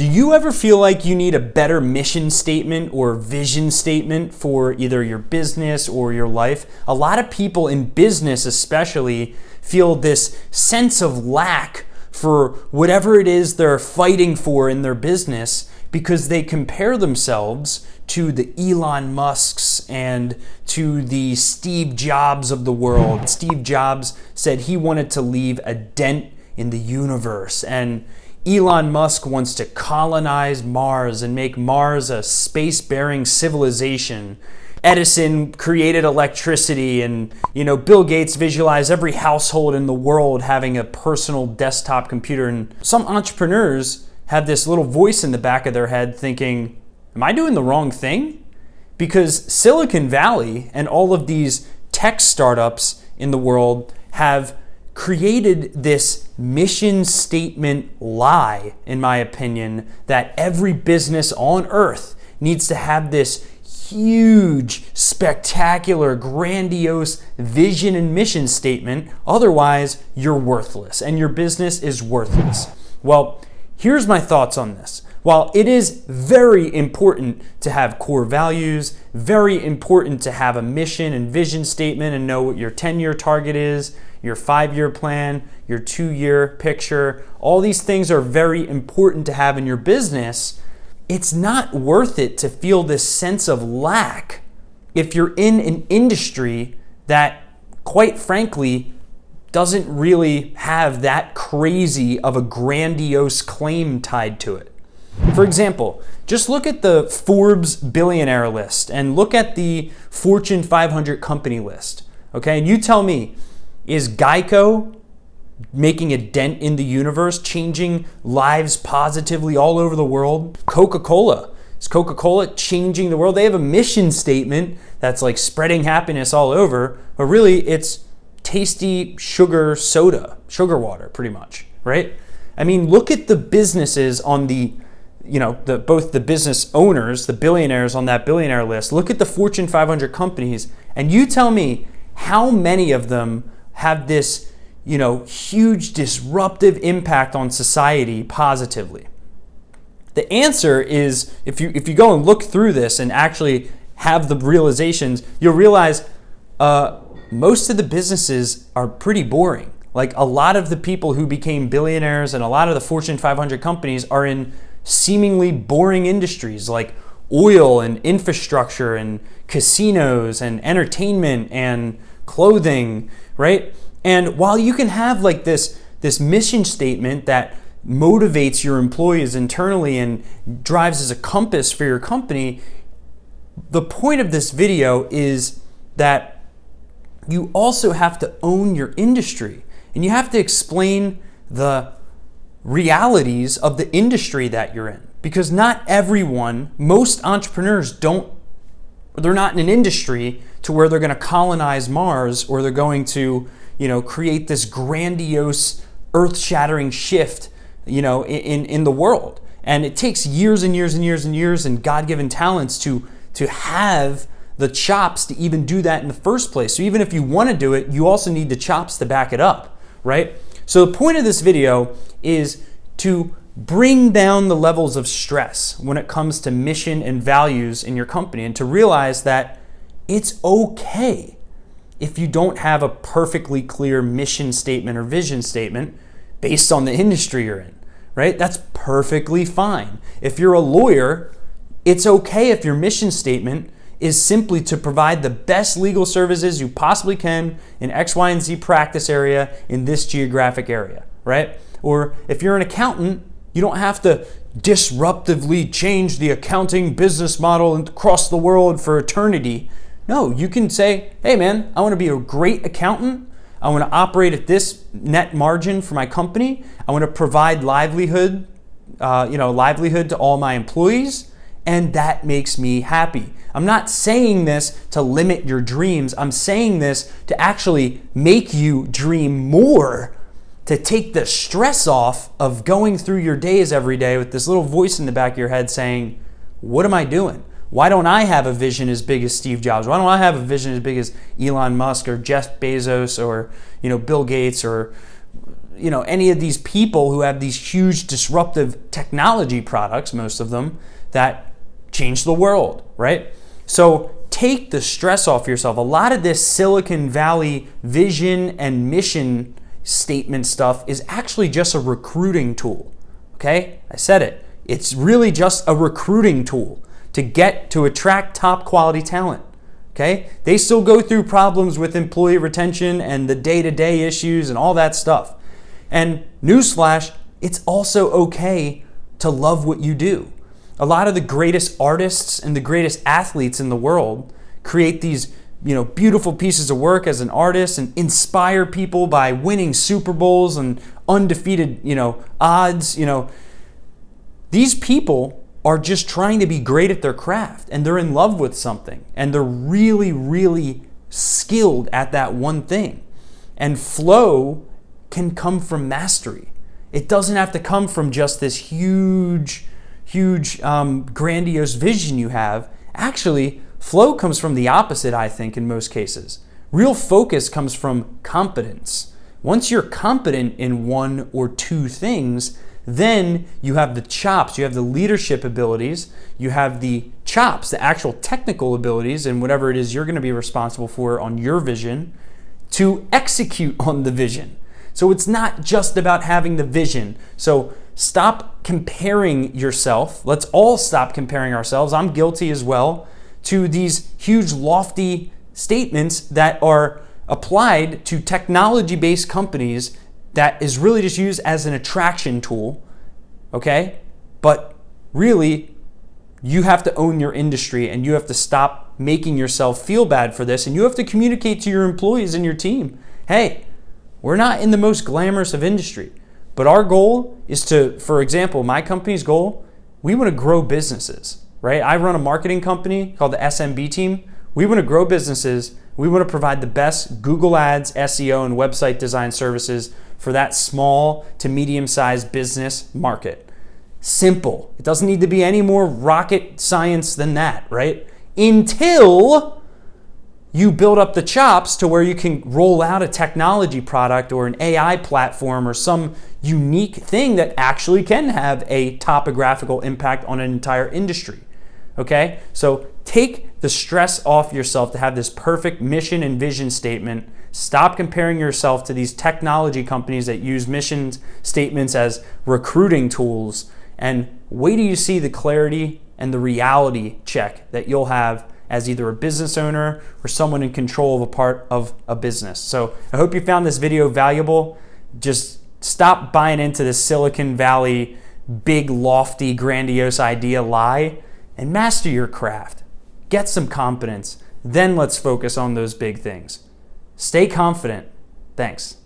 Do you ever feel like you need a better mission statement or vision statement for either your business or your life? A lot of people in business especially feel this sense of lack for whatever it is they're fighting for in their business because they compare themselves to the Elon Musks and to the Steve Jobs of the world. Steve Jobs said he wanted to leave a dent in the universe, and Elon Musk wants to colonize Mars and make Mars a space-bearing civilization. Edison created electricity, and Bill Gates visualized every household in the world having a personal desktop computer. And some entrepreneurs have this little voice in the back of their head thinking, am I doing the wrong thing? Because Silicon Valley and all of these tech startups in the world have created this mission statement lie, in my opinion, that every business on earth needs to have this huge, spectacular, grandiose vision and mission statement. Otherwise, you're worthless and your business is worthless. Well, here's my thoughts on this. While it is very important to have core values, very important to have a mission and vision statement and know what your 10-year target is, your 5-year plan, your 2-year picture, all these things are very important to have in your business, it's not worth it to feel this sense of lack if you're in an industry that, quite frankly, doesn't really have that crazy of a grandiose claim tied to it. For example, just look at the Forbes billionaire list and look at the Fortune 500 company list, okay? And you tell me, is Geico making a dent in the universe, changing lives positively all over the world? Coca-Cola. Is Coca-Cola changing the world? They have a mission statement that's like spreading happiness all over, but really it's tasty sugar soda, sugar water pretty much, right? I mean, look at the businesses on both the business owners, the billionaires on that billionaire list. Look at the Fortune 500 companies and you tell me how many of them have this, huge disruptive impact on society positively. The answer is, if you go and look through this and actually have the realizations, you'll realize most of the businesses are pretty boring. Like a lot of the people who became billionaires and a lot of the Fortune 500 companies are in seemingly boring industries like oil and infrastructure and casinos and entertainment and clothing, right? And while you can have like this mission statement that motivates your employees internally and drives as a compass for your company, the point of this video is that you also have to own your industry and you have to explain the realities of the industry that you're in. Because not everyone, most entrepreneurs they're not in an industry to where they're going to colonize Mars or they're going to, create this grandiose, earth-shattering shift, in the world. And it takes years and years and years and years and God-given talents to have the chops to even do that in the first place. So even if you want to do it, you also need the chops to back it up, right? So the point of this video is to bring down the levels of stress when it comes to mission and values in your company and to realize that it's okay if you don't have a perfectly clear mission statement or vision statement based on the industry you're in, right? That's perfectly fine. If you're a lawyer, it's okay if your mission statement is simply to provide the best legal services you possibly can in X, Y, and Z practice area in this geographic area, right? Or if you're an accountant, you don't have to disruptively change the accounting business model across the world for eternity. No, you can say, hey man, I want to be a great accountant. I want to operate at this net margin for my company. I want to provide livelihood to all my employees, and that makes me happy. I'm not saying this to limit your dreams. I'm saying this to actually make you dream more, to take the stress off of going through your days every day with this little voice in the back of your head saying, what am I doing? Why don't I have a vision as big as Steve Jobs? Why don't I have a vision as big as Elon Musk or Jeff Bezos or Bill Gates or any of these people who have these huge disruptive technology products, most of them, that change the world, right? So take the stress off yourself. A lot of this Silicon Valley vision and mission statement stuff is actually just a recruiting tool, okay? I said it. It's really just a recruiting tool to attract top quality talent, okay? They still go through problems with employee retention and the day-to-day issues and all that stuff. And newsflash, it's also okay to love what you do. A lot of the greatest artists and the greatest athletes in the world create these, beautiful pieces of work as an artist and inspire people by winning Super Bowls and undefeated, odds. These people are just trying to be great at their craft, and they're in love with something, and they're really, really skilled at that one thing. And flow can come from mastery. It doesn't have to come from just this huge, grandiose vision you have. Actually, flow comes from the opposite, I think, in most cases. Real focus comes from competence. Once you're competent in one or two things, then you have the chops, you have the leadership abilities, you have the chops, the actual technical abilities, and whatever it is you're going to be responsible for on your vision to execute on the vision. So it's not just about having the vision. So stop comparing yourself. Let's all stop comparing ourselves. I'm guilty as well to these huge, lofty statements that are applied to technology-based companies that is really just used as an attraction tool, okay? But really, you have to own your industry, and you have to stop making yourself feel bad for this, and you have to communicate to your employees and your team, hey, we're not in the most glamorous of industry, but our goal is to, for example, my company's goal, we want to grow businesses, right? I run a marketing company called the SMB Team. We want to grow businesses. We want to provide the best Google Ads, SEO, and website design services for that small to medium-sized business market. Simple. It doesn't need to be any more rocket science than that, right? Until you build up the chops to where you can roll out a technology product or an AI platform or some unique thing that actually can have a topographical impact on an entire industry. Okay? So take the stress off yourself to have this perfect mission and vision statement. Stop comparing yourself to these technology companies that use mission statements as recruiting tools, and wait till you see the clarity and the reality check that you'll have as either a business owner or someone in control of a part of a business. So I hope you found this video valuable. Just stop buying into this Silicon Valley big, lofty, grandiose idea lie and master your craft. Get some confidence. Then let's focus on those big things. Stay confident. Thanks.